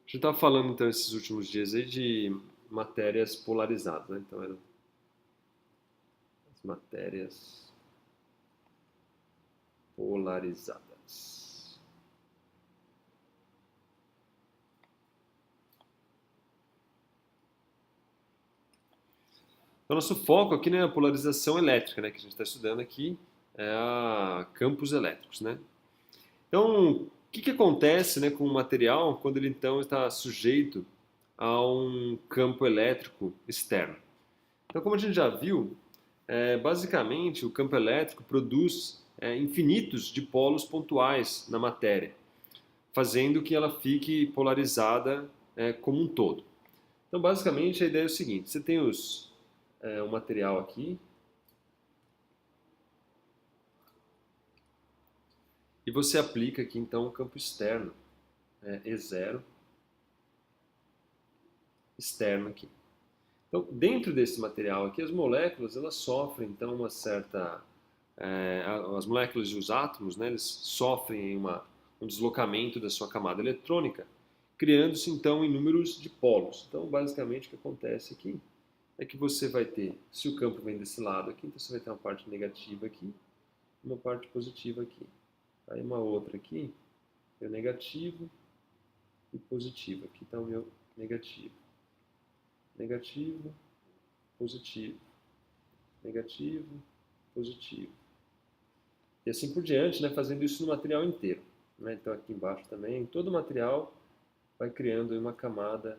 A gente estava falando, então, esses últimos dias aí de matérias polarizadas, né? Então, eram as matérias polarizadas. Então, nosso foco aqui, né, é a polarização elétrica, né? Que a gente está estudando aqui é a campos elétricos, né? Então, o que acontece, né, com o material quando ele, então, está sujeito a um campo elétrico externo? Então, como a gente já viu, basicamente o campo elétrico produz infinitos de polos pontuais na matéria, fazendo que ela fique polarizada como um todo. Então, basicamente, a ideia é o seguinte: você tem o material aqui e você aplica aqui, então, um campo externo, E0, externo aqui. Então, dentro desse material aqui, as moléculas elas sofrem, então, uma certa... as moléculas e os átomos, né, eles sofrem um deslocamento da sua camada eletrônica, criando-se, então, inúmeros dipolos. Então, basicamente, o que acontece aqui é que você vai ter, se o campo vem desse lado aqui, então você vai ter uma parte negativa aqui, uma parte positiva aqui. Aí uma outra aqui, é negativo e positivo. Aqui está o meu negativo. Negativo, positivo. Negativo, positivo. E assim por diante, né, fazendo isso no material inteiro. Né? Então aqui embaixo também, todo o material vai criando uma camada,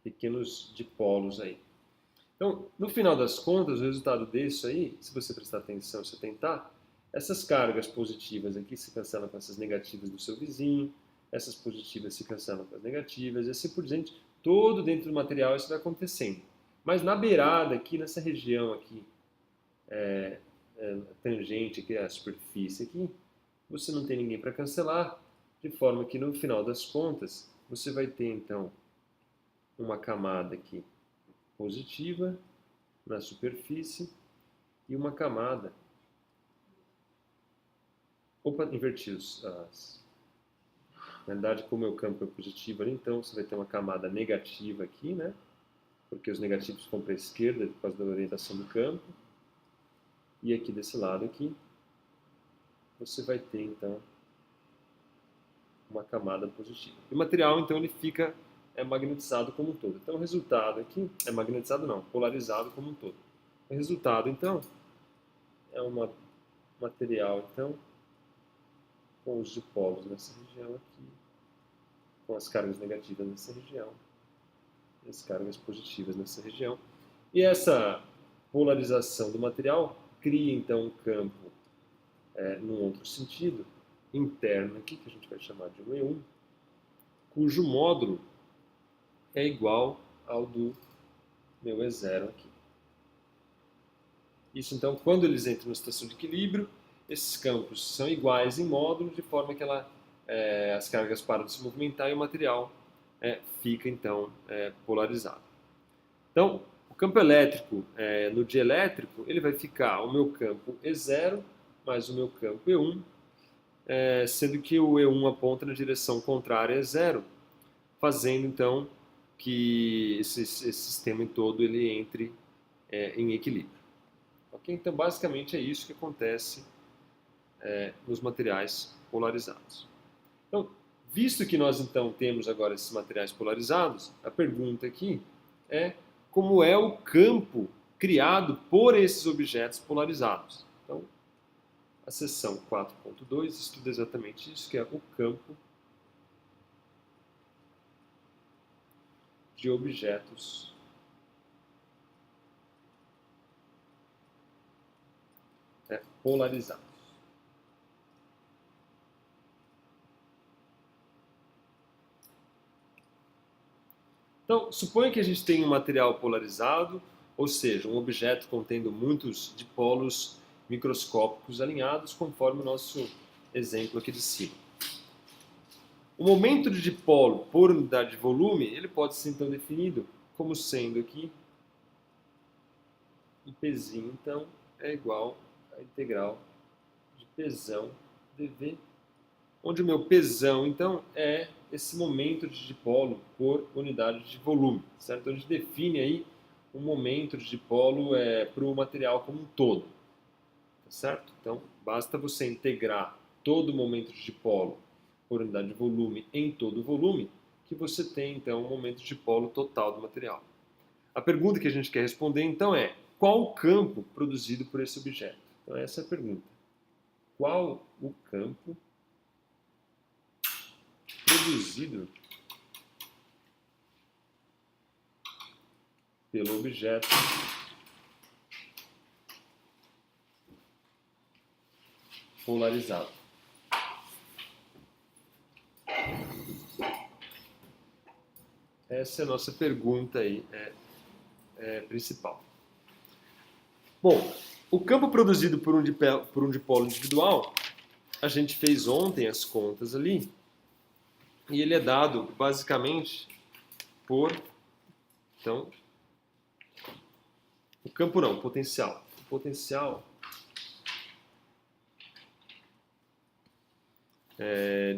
pequenos dipolos aí. Então, no final das contas, o resultado disso aí, se você prestar atenção e se tentar, essas cargas positivas aqui se cancelam com essas negativas do seu vizinho, essas positivas se cancelam com as negativas, e assim por diante, todo dentro do material isso vai acontecendo. Mas na beirada aqui, nessa região aqui, tangente aqui à superfície aqui, você não tem ninguém para cancelar, de forma que no final das contas, você vai ter então uma camada aqui positiva na superfície e uma camada. Opa, inverti na verdade, como o meu campo é positivo ali, então você vai ter uma camada negativa aqui, né? Porque os negativos vão para a esquerda por causa da orientação do campo. E aqui desse lado aqui, você vai ter então uma camada positiva. E o material então ele fica magnetizado como um todo. Então o resultado aqui é magnetizado não, polarizado como um todo. O resultado então é um material então com os dipolos nessa região aqui, com as cargas negativas nessa região, e as cargas positivas nessa região. E essa polarização do material cria então um campo num outro sentido, interno aqui, que a gente vai chamar de um E1, cujo módulo é igual ao do meu E0 aqui. Isso então, quando eles entram na situação de equilíbrio, esses campos são iguais em módulo, de forma que as cargas param de se movimentar e o material fica então polarizado. Então, o campo elétrico no dielétrico, ele vai ficar o meu campo E0 mais o meu campo E1, sendo que o E1 aponta na direção contrária a E0, fazendo então que esse sistema todo ele entre em equilíbrio. Okay? Então, basicamente é isso que acontece nos materiais polarizados. Então, visto que nós então temos agora esses materiais polarizados, a pergunta aqui é como é o campo criado por esses objetos polarizados. Então, a seção 4.2 estuda exatamente isso, que é o campo de objetos polarizados. Então, suponha que a gente tem um material polarizado, ou seja, um objeto contendo muitos dipolos microscópicos alinhados, conforme o nosso exemplo aqui de cima. O momento de dipolo por unidade de volume, ele pode ser então definido como sendo aqui Pzinho, então, é igual à integral de Pzão dV onde o meu Pzão, então, é esse momento de dipolo por unidade de volume, certo? Então, a gente define aí um momento de dipolo para o material como um todo, tá certo? Então, basta você integrar todo o momento de dipolo por unidade de volume em todo o volume, que você tem, então, um momento de dipolo total do material. A pergunta que a gente quer responder, então, é qual o campo produzido por esse objeto? Então, essa é a pergunta. Qual o campo produzido pelo objeto polarizado? Essa é a nossa pergunta aí, principal. Bom, o campo produzido por um dipolo individual, a gente fez ontem as contas ali, e ele é dado basicamente por, então, o campo não, o potencial. O potencial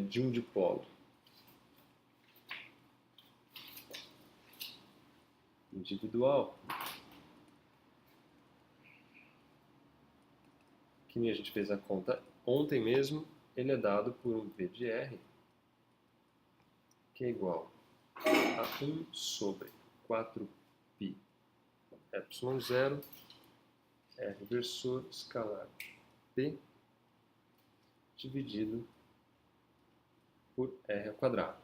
de um dipolo individual, que nem a gente fez a conta ontem mesmo, ele é dado por um V de R, que é igual a 1 sobre 4π ε0 R versor escalar P dividido por R ao quadrado,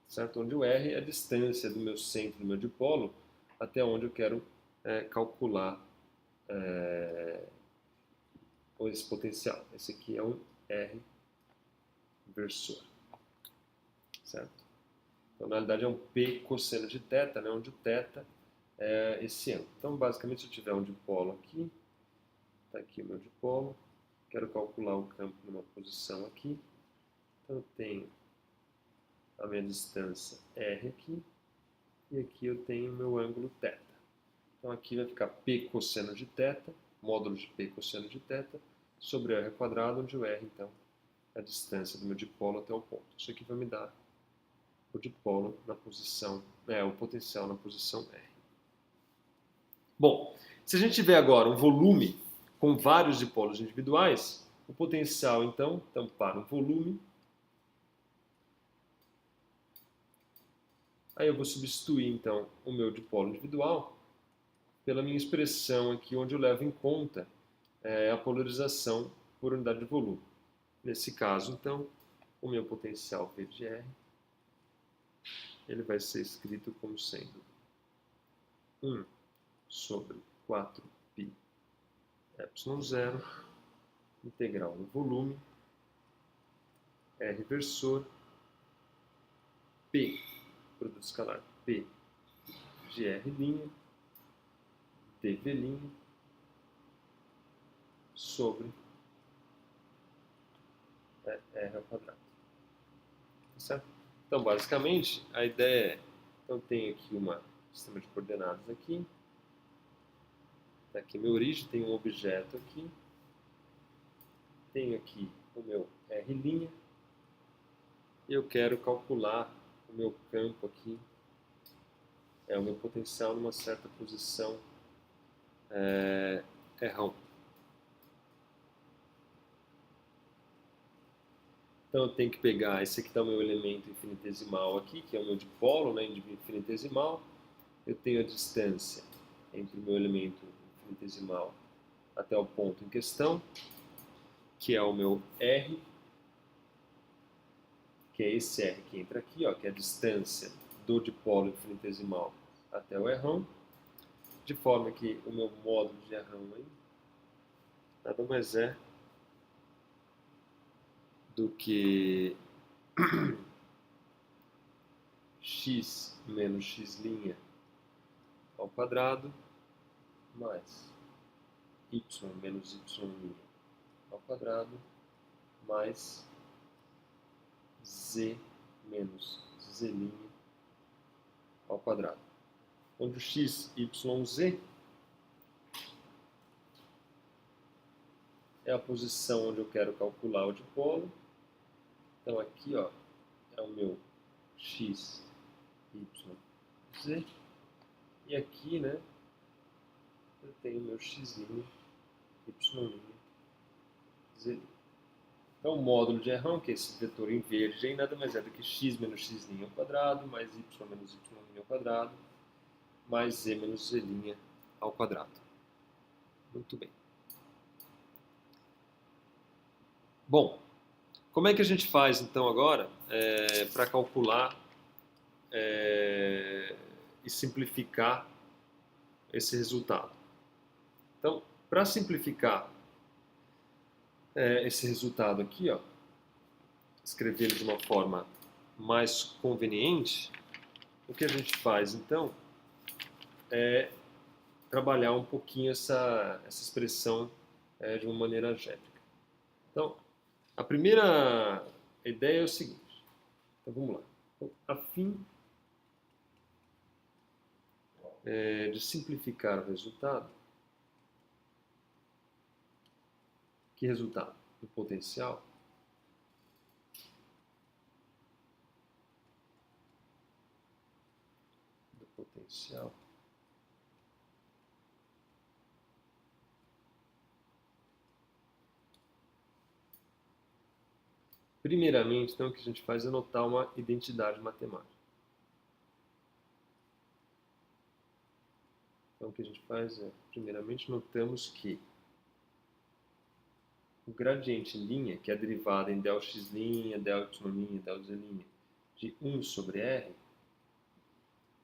certo? Onde o R é a distância do meu centro, do meu dipolo, até onde eu quero calcular esse potencial. Esse aqui é um R versor, certo? Então, na realidade, é um P cosseno de θ, né, onde o θ é esse ângulo. Então, basicamente, se eu tiver um dipolo aqui, está aqui o meu dipolo, quero calcular o campo numa posição aqui, então eu tenho a minha distância R aqui, e aqui eu tenho o meu ângulo θ. Então aqui vai ficar P cosseno de θ, módulo de P cosseno de θ, sobre R ao quadrado, onde o R, então, é a distância do meu dipolo até o ponto. Isso aqui vai me dar o dipolo na posição, o potencial na posição R. Bom, se a gente tiver agora um volume com vários dipolos individuais, o potencial, então para um volume, aí eu vou substituir, então, o meu dipolo individual pela minha expressão aqui, onde eu levo em conta a polarização por unidade de volume. Nesse caso, então, o meu potencial V de R, ele vai ser escrito como sendo 1 sobre 4π ε0, integral no volume, R versor, P, produto escalar P de R', dV' sobre R ao quadrado. Certo? Então, basicamente, a ideia é, então, tenho aqui um sistema de coordenadas aqui, tá aqui minha origem, tem um objeto aqui, tenho aqui o meu R', e eu quero calcular o meu campo aqui, o meu potencial numa certa posição R'. Então eu tenho que pegar, esse aqui está o meu elemento infinitesimal aqui, que é o meu dipolo, né, infinitesimal. Eu tenho a distância entre o meu elemento infinitesimal até o ponto em questão, que é o meu R, que é esse R que entra aqui, ó, que é a distância do dipolo infinitesimal até o R', de forma que o meu módulo de R' aí nada mais é do que x menos x' ao quadrado mais y menos y' ao quadrado mais z menos z' ao quadrado, onde o x, y, z é a posição onde eu quero calcular o dipolo, Então aqui, ó, é o meu x, y, z. E aqui, né, eu tenho o meu x', y', z'. Então, o módulo de R1, que é esse vetor em verde, aí nada mais é do que x menos x' ao quadrado, mais y menos y' ao quadrado, mais z menos z' ao quadrado. Muito bem. Bom, como é que a gente faz, então, agora, para calcular e simplificar esse resultado? Então, para simplificar esse resultado aqui, ó, escrever ele de uma forma mais conveniente, o que a gente faz, então, é trabalhar um pouquinho essa expressão de uma maneira algébrica. Então, a primeira ideia é o seguinte. Então, vamos lá. Então, a fim de simplificar o resultado, que resultado? Do potencial. Do potencial. Primeiramente, então, o que a gente faz é anotar uma identidade matemática. Então, o que a gente faz é, primeiramente, notamos que o gradiente em linha, que é a derivada em ΔX', ΔY', ΔZ' de 1 sobre R,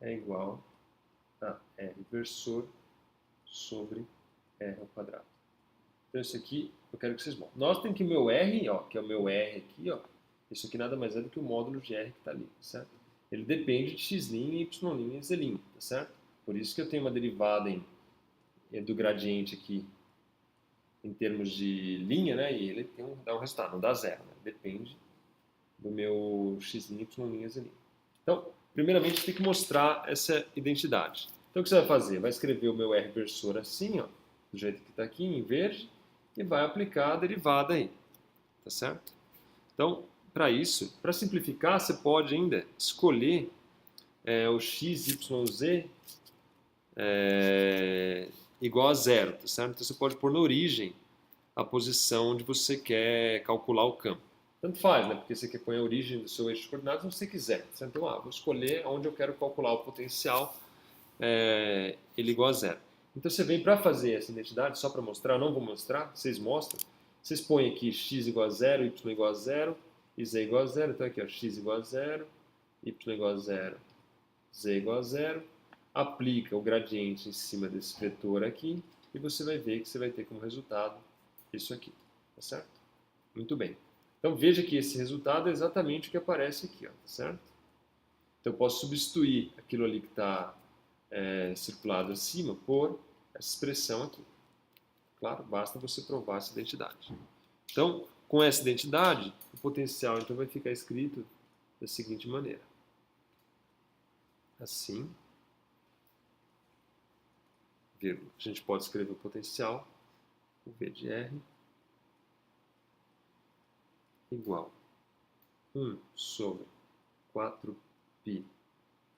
é igual a R versor sobre R ao quadrado. Então, isso aqui eu quero que vocês mostrem. Notem que o meu R, ó, que é o meu R aqui, ó, isso aqui nada mais é do que o módulo de R que está ali, tá certo? Ele depende de x', y' e z', tá certo? Por isso que eu tenho uma derivada do gradiente aqui em termos de linha, né? E ele dá um resultado, não dá zero, né? Depende do meu x', y', z'. Então, primeiramente tem que mostrar essa identidade. Então, o que você vai fazer? Vai escrever o meu R versor assim, ó, do jeito que está aqui, em verde, e vai aplicar a derivada aí, tá certo? Então, para isso, para simplificar, você pode ainda escolher o x, y, z igual a zero, tá certo? Então, você pode pôr na origem a posição onde você quer calcular o campo. Tanto faz, né? Porque você quer pôr a origem do seu eixo de coordenadas onde você quiser. Certo? Então, vou escolher onde eu quero calcular o potencial, ele igual a zero. Então, você vem para fazer essa identidade, só para mostrar, eu não vou mostrar, vocês mostram. Vocês põem aqui x igual a zero, y igual a zero, e z igual a zero. Então, aqui, ó, x igual a zero, y igual a zero, z igual a zero. Aplica o gradiente em cima desse vetor aqui, e você vai ver que você vai ter como resultado isso aqui, tá certo? Muito bem. Então veja que esse resultado é exatamente o que aparece aqui, ó, tá certo? Então eu posso substituir aquilo ali que está circulado acima por essa expressão aqui. Claro, basta você provar essa identidade. Então, com essa identidade, o potencial então vai ficar escrito da seguinte maneira. Assim, vírgula. A gente pode escrever o potencial, o V de R, igual 1 sobre 4π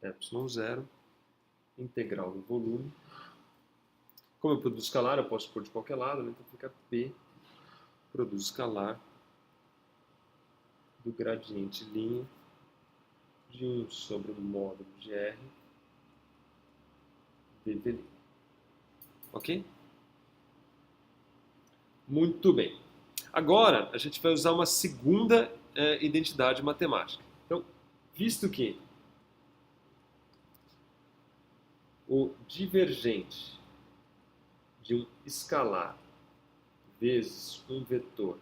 ε0, integral do volume. Como eu produzo escalar, eu posso pôr de qualquer lado, né? Então fica P, produzo escalar, do gradiente linha, de 1 sobre o módulo de R, dV'. Ok? Muito bem. Agora, a gente vai usar uma segunda identidade matemática. Então, visto que o divergente de um escalar vezes um vetor,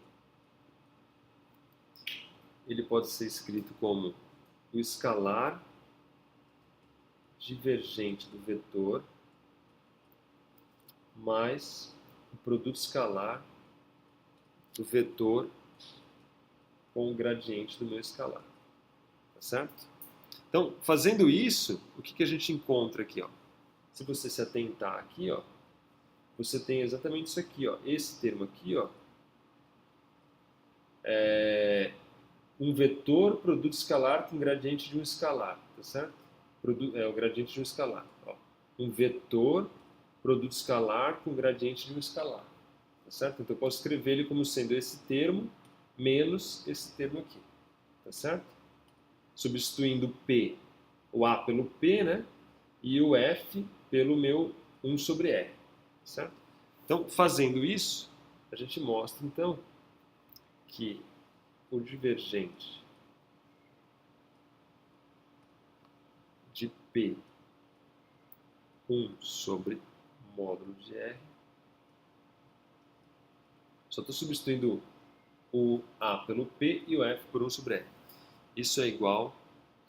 ele pode ser escrito como o escalar divergente do vetor mais o produto escalar do vetor com o gradiente do meu escalar. Tá certo? Então, fazendo isso, o que a gente encontra aqui? Ó? Se você se atentar aqui, ó, você tem exatamente isso aqui. Ó. Esse termo aqui, ó, um vetor produto escalar com gradiente de um escalar, tá certo? O gradiente de um escalar. Ó. Um vetor produto escalar com gradiente de um escalar, tá certo? Então eu posso escrever ele como sendo esse termo menos esse termo aqui, tá certo? Substituindo P, o A pelo P, né? E o F pelo meu 1 sobre R, certo? Então, fazendo isso, a gente mostra, então, que o divergente de P 1 sobre módulo de R, só estou substituindo o A pelo P e o F por 1 sobre R. Isso é igual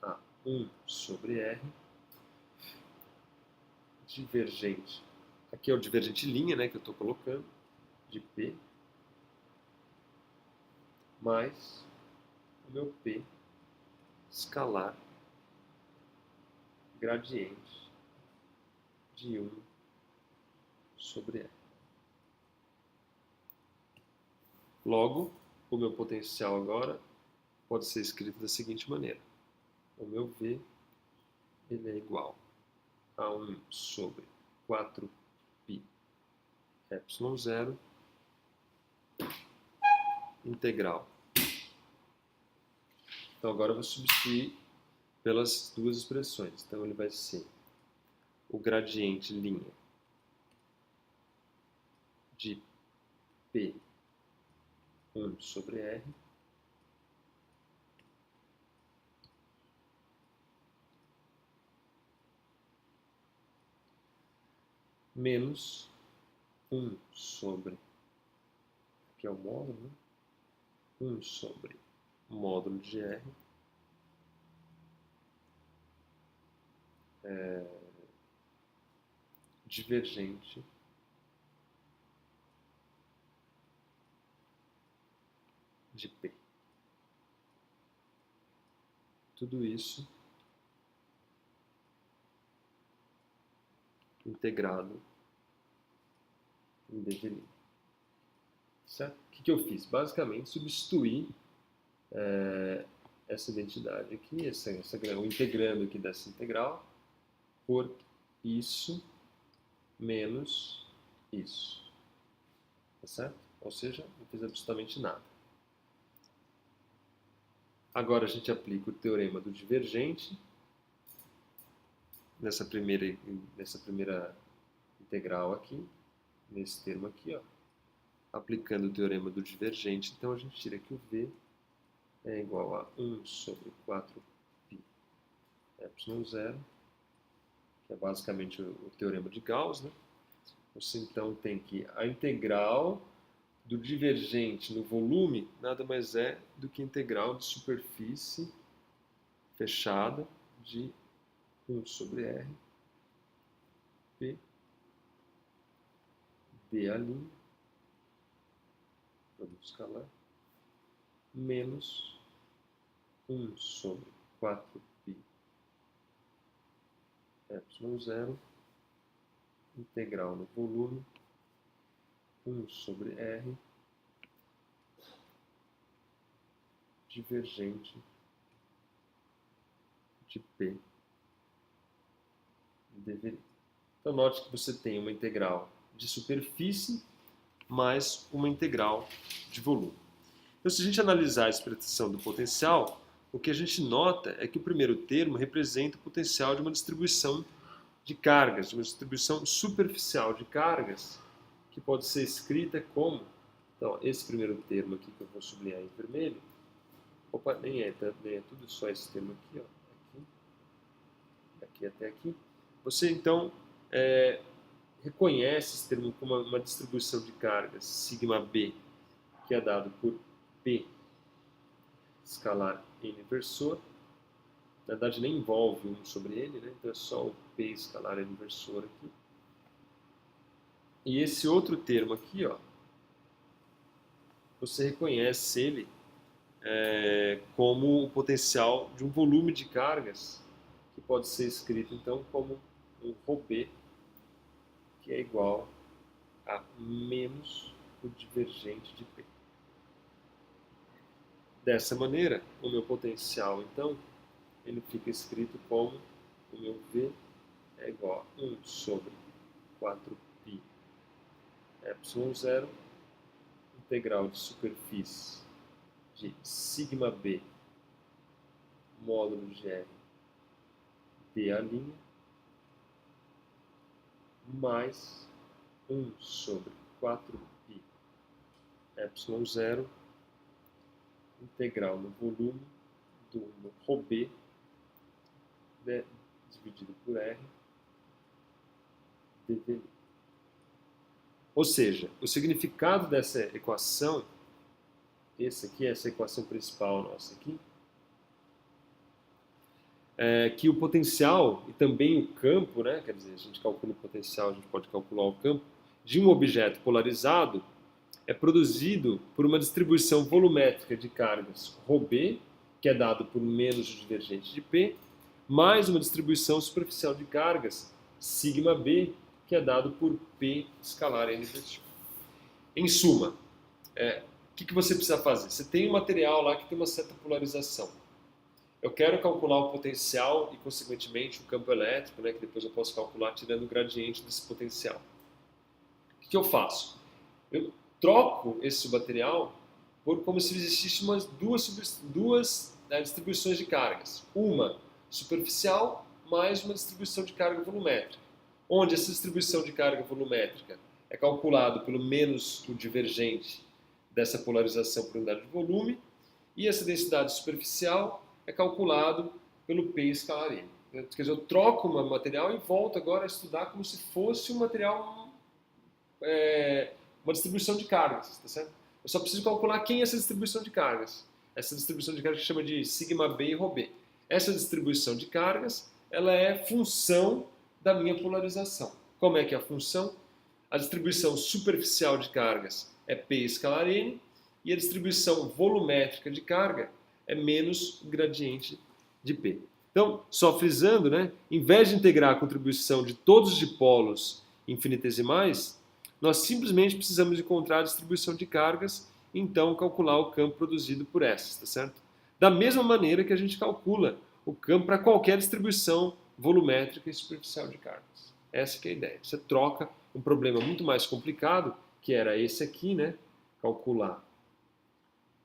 a 1 sobre R divergente. Aqui é o divergente linha, né, que eu estou colocando, de P, mais o meu P escalar gradiente de 1 sobre R. Logo, o meu potencial agora pode ser escrito da seguinte maneira. O meu V ele é igual a 1 sobre 4π ε0 integral. Então agora eu vou substituir pelas duas expressões. Então ele vai ser o gradiente linha de P 1 sobre R menos 1 sobre, aqui é o módulo, né? 1 sobre módulo de R divergente de P. Tudo isso integrado em dV'. Certo? O que eu fiz? Basicamente, substituir essa identidade aqui, o integrando aqui dessa integral, por isso menos isso. Tá certo? Ou seja, não fiz absolutamente nada. Agora a gente aplica o teorema do divergente nessa primeira integral aqui, nesse termo aqui, ó. Aplicando o teorema do divergente, então a gente tira que o V é igual a 1 sobre 4π ε0, que é basicamente o teorema de Gauss, né? Você então tem que a integral do divergente no volume nada mais é do que a integral de superfície fechada de 1 sobre R P dA', produto escalar, menos 1 sobre 4π ε0, integral no volume, 1 sobre R, divergente de P dV'. Então, note que você tem uma integral de superfície mais uma integral de volume. Então, se a gente analisar a expressão do potencial, o que a gente nota é que o primeiro termo representa o potencial de uma distribuição de cargas, de uma distribuição superficial de cargas, que pode ser escrita como, então, esse primeiro termo aqui que eu vou sublinhar em vermelho, opa, nem é tudo só esse termo aqui, ó, daqui até aqui. Você, então, reconhece esse termo como uma distribuição de cargas, sigma B, que é dado por P escalar N inversor. Na verdade, nem envolve 1 sobre ele, né? Então é só o P escalar N inversor aqui. E esse outro termo aqui, ó, você reconhece ele como o potencial de um volume de cargas, que pode ser escrito então como um ρB, que é igual a menos o divergente de P. Dessa maneira, o meu potencial, então, ele fica escrito como o meu V é igual a 1 sobre 4π ε0 integral de superfície de sigma b módulo de R dA' mais 1 sobre 4π ε0 integral no volume do ρb dividido por R dV. Ou seja, o significado dessa equação, essa equação principal nossa aqui, é que o potencial e também o campo, né, quer dizer, a gente calcula o potencial, a gente pode calcular o campo, de um objeto polarizado é produzido por uma distribuição volumétrica de cargas ρb, que é dado por menos o divergente de P, mais uma distribuição superficial de cargas sigma b, que é dado por P escalar N vezes. Em suma, o que você precisa fazer? Você tem um material lá que tem uma certa polarização. Eu quero calcular o potencial e, consequentemente, o campo elétrico, né, que depois eu posso calcular tirando o gradiente desse potencial. O que eu faço? Eu troco esse material por como se existissem duas distribuições de cargas. Uma superficial mais uma distribuição de carga volumétrica. Onde essa distribuição de carga volumétrica é calculado pelo menos o divergente dessa polarização por unidade de volume, e essa densidade superficial é calculado pelo P escalar N. Quer dizer, eu troco o material e volto agora a estudar como se fosse um material, uma distribuição de cargas, tá certo? Eu só preciso calcular quem é essa distribuição de cargas. Essa distribuição de cargas que chama de sigma B e ρb. Essa distribuição de cargas, ela é função da minha polarização. Como é que é a função? A distribuição superficial de cargas é P escalar N e a distribuição volumétrica de carga é menos o gradiente de P. Então, só frisando, né, em vez de integrar a contribuição de todos os dipolos infinitesimais, nós simplesmente precisamos encontrar a distribuição de cargas e então calcular o campo produzido por essas, tá certo? Da mesma maneira que a gente calcula o campo para qualquer distribuição volumétrica e superficial de cargas. Essa que é a ideia. Você troca um problema muito mais complicado, que era esse aqui, né? Calcular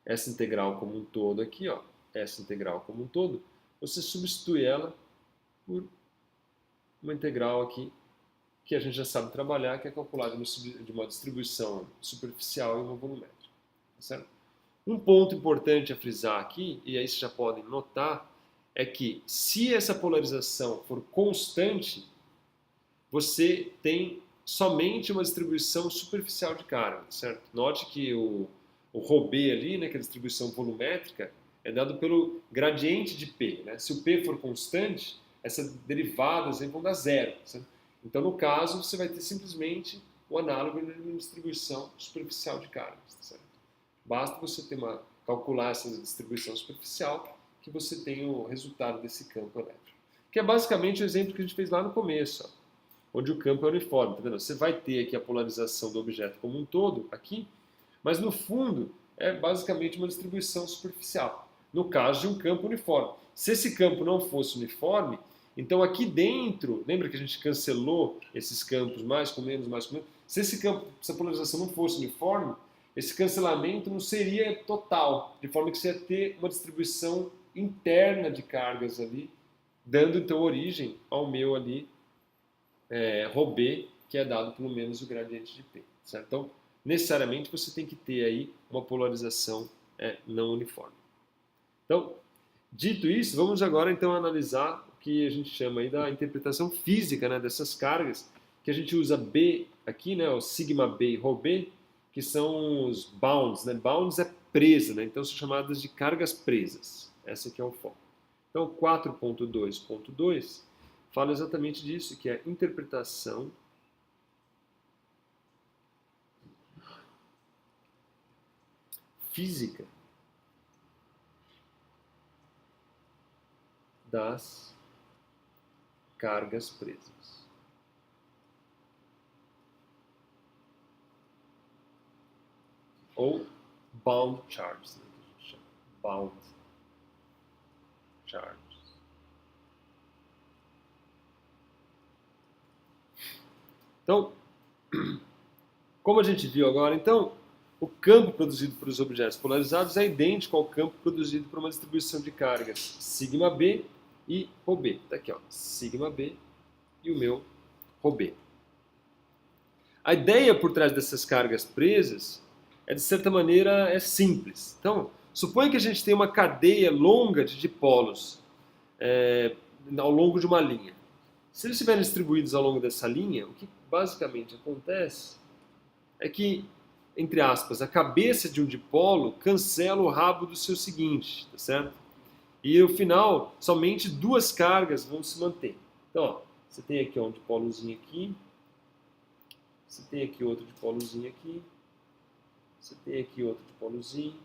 essa integral como um todo aqui, ó, essa integral como um todo, você substitui ela por uma integral aqui que a gente já sabe trabalhar, que é calculada de uma distribuição superficial e uma volumétrica. Tá certo? Um ponto importante a frisar aqui, e aí vocês já podem notar, é que se essa polarização for constante, você tem somente uma distribuição superficial de carga, certo? Note que o ρb ali, né, que é a distribuição volumétrica, é dado pelo gradiente de P. Né? Se o P for constante, essas derivadas vão dar zero. Certo? Então, no caso, você vai ter simplesmente o análogo de uma distribuição superficial de cargas. Certo? Basta você calcular essa distribuição superficial que você tem o resultado desse campo elétrico. Que é basicamente o exemplo que a gente fez lá no começo, ó, onde o campo é uniforme. Tá vendo? Você vai ter aqui a polarização do objeto como um todo, aqui, mas no fundo é basicamente uma distribuição superficial, no caso de um campo uniforme. Se esse campo não fosse uniforme, então aqui dentro, lembra que a gente cancelou esses campos mais com menos, mais com menos? Se essa polarização não fosse uniforme, esse cancelamento não seria total, de forma que você ia ter uma distribuição interna de cargas ali, dando então origem ao meu ali ρb, que é dado pelo menos o gradiente de P. Certo? Então, necessariamente você tem que ter aí uma polarização não uniforme. Então, dito isso, vamos agora então analisar o que a gente chama aí da interpretação física, né, dessas cargas, que a gente usa B aqui, né, o sigma B e ρb, que são os bounds. Né? Bounds é presa, né? Então são chamadas de cargas presas. Essa aqui é o foco. Então, 4.2.2 fala exatamente disso, que é a interpretação física das cargas presas. Ou bound charges, né, que a gente chama. bound charges. Então, como a gente viu agora, então, o campo produzido por os objetos polarizados é idêntico ao campo produzido por uma distribuição de cargas sigma B e ρB. Está aqui, ó, sigma B e o meu ρB. A ideia por trás dessas cargas presas de certa maneira, é simples. Então, suponha que a gente tem uma cadeia longa de dipolos ao longo de uma linha. Se eles estiverem distribuídos ao longo dessa linha, o que basicamente acontece é que, entre aspas, a cabeça de um dipolo cancela o rabo do seu seguinte, tá certo? E no final, somente duas cargas vão se manter. Então, ó, você tem aqui um dipolozinho aqui, você tem aqui outro dipolozinho aqui, você tem aqui outro dipolozinho,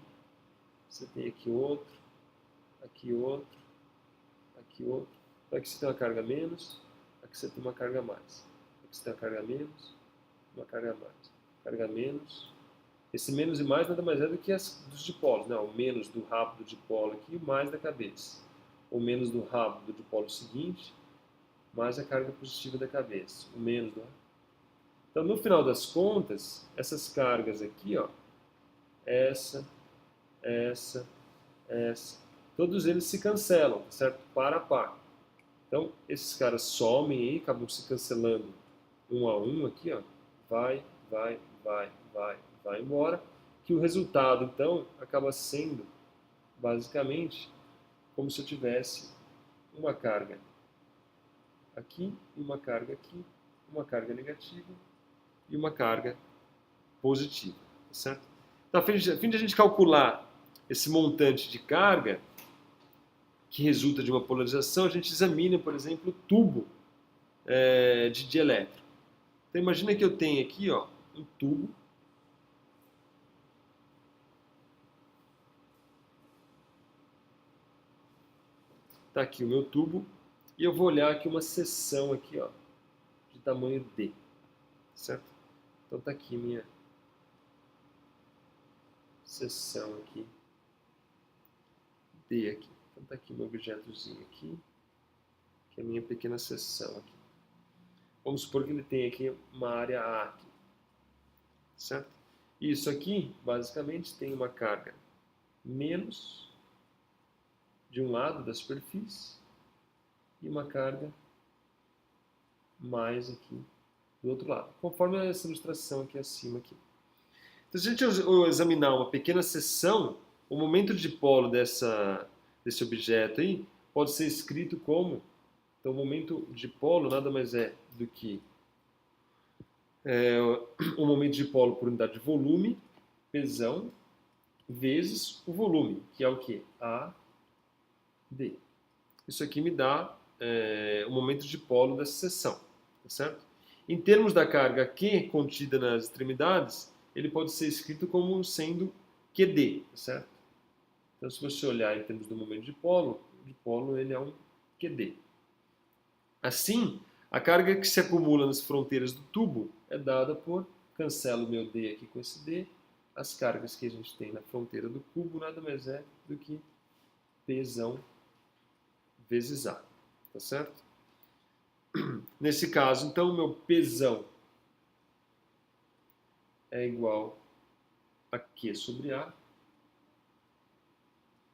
você tem aqui outro, aqui outro, aqui outro. Aqui você tem uma carga menos, aqui você tem uma carga mais. Aqui você tem uma carga menos, uma carga mais. Carga menos. Esse menos e mais nada mais é do que dos dipolos, né? O menos do rabo do dipolo aqui e o mais da cabeça. O menos do rabo do dipolo seguinte, mais a carga positiva da cabeça. O menos do rabo. Então, no final das contas, essas cargas aqui, ó, essa, todos eles se cancelam, certo? Par a par. Então, esses caras somem aí, acabam se cancelando um a um aqui, ó. Vai embora. Que o resultado, então, acaba sendo, basicamente, como se eu tivesse uma carga aqui, e uma carga aqui, uma carga negativa e uma carga positiva, tá certo? Então, a fim de a gente calcular esse montante de carga que resulta de uma polarização, a gente examina, por exemplo, o tubo de dielétrico. Então, imagina que eu tenho aqui, ó, um tubo. Está aqui o meu tubo. E eu vou olhar aqui uma seção aqui, ó, de tamanho D. Certo? Então está aqui minha seção aqui. D aqui. Então está aqui meu objetozinho aqui, que é a minha pequena seção aqui. Vamos supor que ele tem aqui uma área A aqui. Certo? E isso aqui, basicamente, tem uma carga menos de um lado da superfície e uma carga mais aqui do outro lado, conforme essa ilustração aqui acima. Aqui. Então, se a gente examinar uma pequena seção, o momento de dipolo desse objeto aí pode ser escrito como, então o momento de dipolo nada mais é do que o momento de dipolo por unidade de volume, pesão, vezes o volume, que é o que? A, D. Isso aqui me dá o momento de dipolo dessa seção, tá certo? Em termos da carga Q contida nas extremidades, ele pode ser escrito como sendo QD, tá certo? Então, se você olhar em termos do momento de dipolo ele é um QD. Assim, a carga que se acumula nas fronteiras do tubo é dada por, cancelo o meu D aqui com esse D, as cargas que a gente tem na fronteira do cubo nada mais é do que Pzão vezes A, tá certo? Nesse caso, então, o meu Pzão é igual a Q sobre A,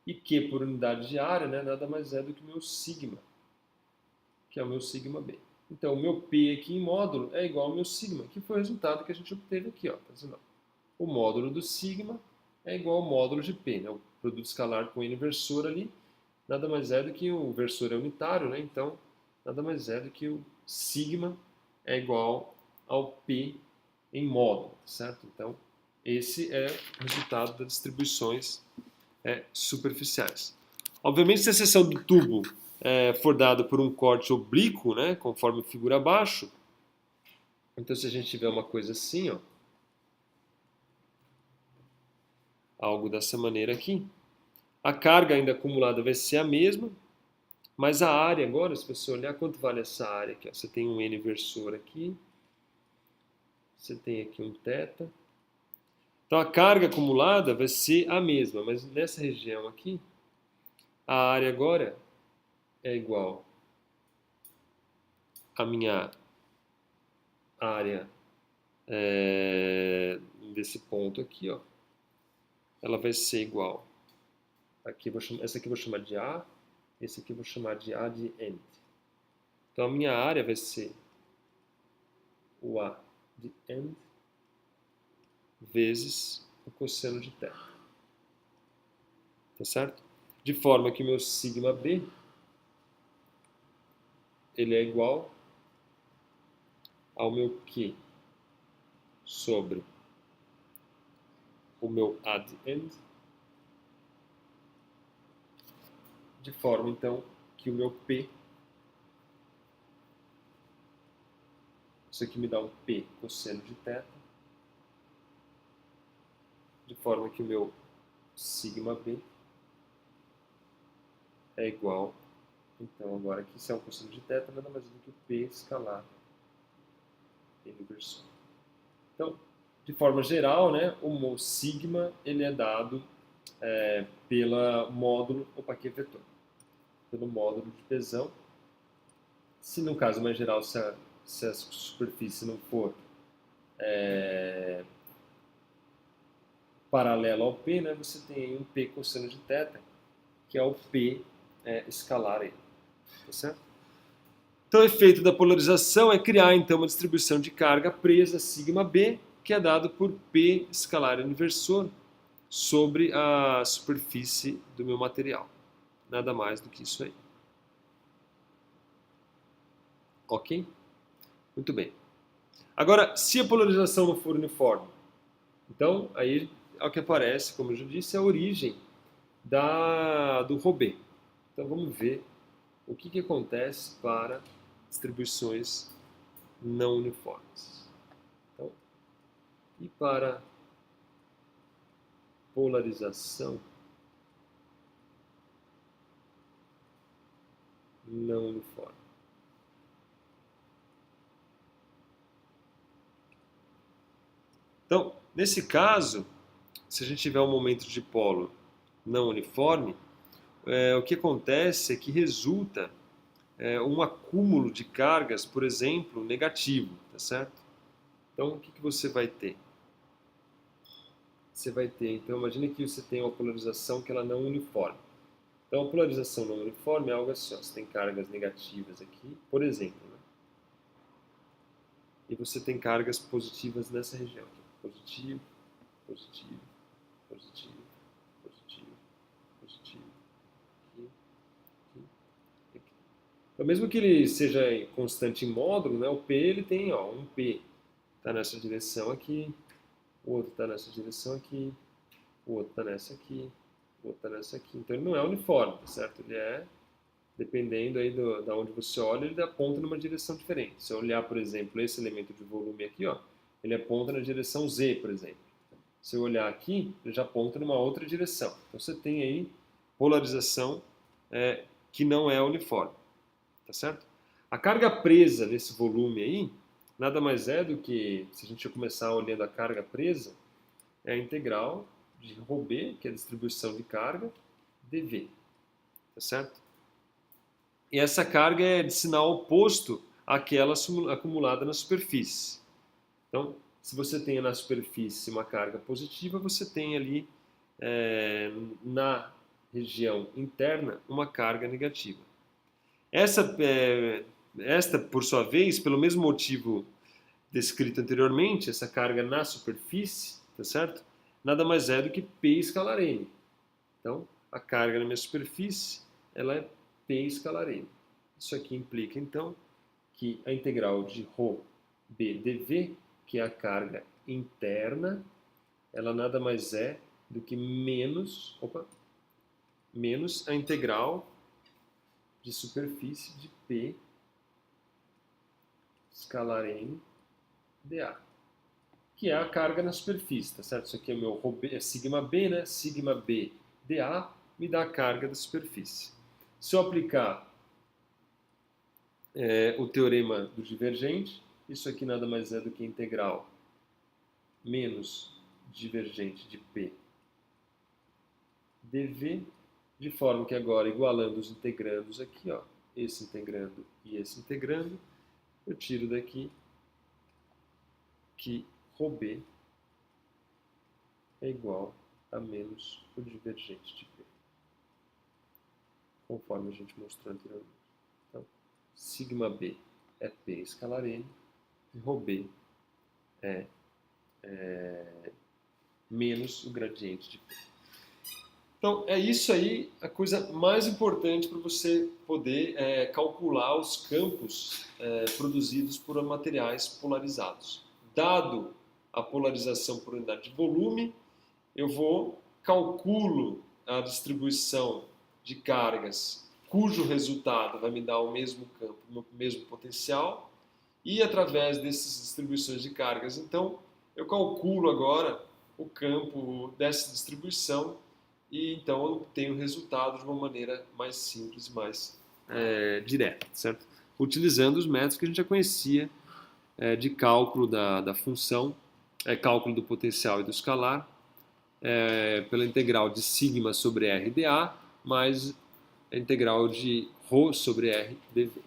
e Q por unidade de área, né, nada mais é do que o meu sigma, que é o meu sigma B. Então, o meu P aqui em módulo é igual ao meu sigma, que foi o resultado que a gente obteve aqui. Ó, tá dizendo, o módulo do sigma é igual ao módulo de P, né, o produto escalar com N versor ali, nada mais é do que o versor é unitário, né, então nada mais é do que o sigma é igual ao P em módulo, certo? Então, esse é o resultado das distribuições superficiais. Obviamente, se a seção do tubo for dada por um corte oblíquo, né, conforme figura abaixo, então se a gente tiver uma coisa assim, ó, algo dessa maneira aqui, a carga ainda acumulada vai ser a mesma, mas a área agora, se você olhar quanto vale essa área aqui, ó, você tem um N versor aqui, você tem aqui um θ, Então a carga acumulada vai ser a mesma, mas nessa região aqui, a área agora é igual à minha área desse ponto aqui, ó. Ela vai ser igual. Aqui essa aqui eu vou chamar de A, esse aqui eu vou chamar de A de end. Então a minha área vai ser o A de end vezes o cosseno de θ. Tá certo? De forma que o meu sigma B ele é igual ao meu Q sobre o meu A de end, de forma então que o meu P, isso aqui me dá um P cosseno de θ, de forma que o meu sigma B é igual, então agora aqui se é um cosseno de θ, nada mais do que o P escalar inversor. Então, de forma geral, né, o sigma ele é dado pelo módulo, aqui é vetor, pelo módulo de Pesão. Se no caso mais geral, se a superfície não for paralela ao P, né, você tem aí um P cosseno de θ, que é o P escalar aí, tá certo? Então o efeito da polarização é criar então uma distribuição de carga presa sigma B, que é dado por P escalar inversor sobre a superfície do meu material. Nada mais do que isso aí. Ok? Muito bem. Agora, se a polarização não for uniforme, então aí é o que aparece, como eu já disse, a origem do Robet. Então vamos ver o que acontece para distribuições não uniformes. Então, e para polarização não uniforme. Então, nesse caso, se a gente tiver um momento de dipolo não uniforme, o que acontece é que resulta um acúmulo de cargas, por exemplo, negativo, tá certo? Então, o que você vai ter? Você vai ter, então, imagine que você tem uma polarização que ela não é uniforme. Então, a polarização não uniforme é algo assim, ó, você tem cargas negativas aqui, por exemplo, né? E você tem cargas positivas nessa região aqui. Positivo, positivo, positivo, positivo, positivo, aqui, aqui, aqui. Então, mesmo que ele seja constante em módulo, né, o P ele tem um P está nessa direção aqui, o outro está nessa direção aqui, o outro está nessa aqui, o outro está nessa aqui. Então ele não é uniforme, tá certo? Ele é, dependendo aí da onde você olha, ele aponta numa direção diferente. Se eu olhar, por exemplo, esse elemento de volume aqui, ó, ele aponta na direção Z, por exemplo. Se eu olhar aqui, ele já aponta numa outra direção. Então você tem aí polarização que não é uniforme, tá certo? A carga presa nesse volume aí, nada mais é do que, se a gente começar olhando a carga presa, é a integral de ρB, que é a distribuição de carga, dV, tá certo? E essa carga é de sinal oposto àquela acumulada na superfície. Então, se você tem na superfície uma carga positiva, você tem ali na região interna uma carga negativa. Esta, por sua vez, pelo mesmo motivo descrito anteriormente, essa carga na superfície, tá certo? Nada mais é do que P escalar N. Então, a carga na minha superfície, ela é P escalar N. Isso aqui implica, então, que a integral de ρ B dV, que é a carga interna, ela nada mais é do que menos a integral de superfície de P escalar N dA, que é a carga na superfície, tá certo? Isso aqui é meu sigma B, né? Sigma B dA me dá a carga da superfície. Se eu aplicar o teorema do divergente, isso aqui nada mais é do que integral menos divergente de P dV, de forma que agora, igualando os integrandos aqui, ó, esse integrando e esse integrando, eu tiro daqui que ρB é igual a menos o divergente de P, conforme a gente mostrou anteriormente. Então, sigma B é P escalar N, e ρB é menos o gradiente de P. Então, é isso aí a coisa mais importante para você poder calcular os campos produzidos por materiais polarizados. Dado a polarização por unidade de volume, eu calculo a distribuição de cargas cujo resultado vai me dar o mesmo campo, o mesmo potencial, e através dessas distribuições de cargas, então, eu calculo agora o campo dessa distribuição e então eu tenho o resultado de uma maneira mais simples e mais direta, certo? Utilizando os métodos que a gente já conhecia de cálculo da função, cálculo do potencial e do escalar, pela integral de sigma sobre R dA, mais a integral de ρ sobre R dV.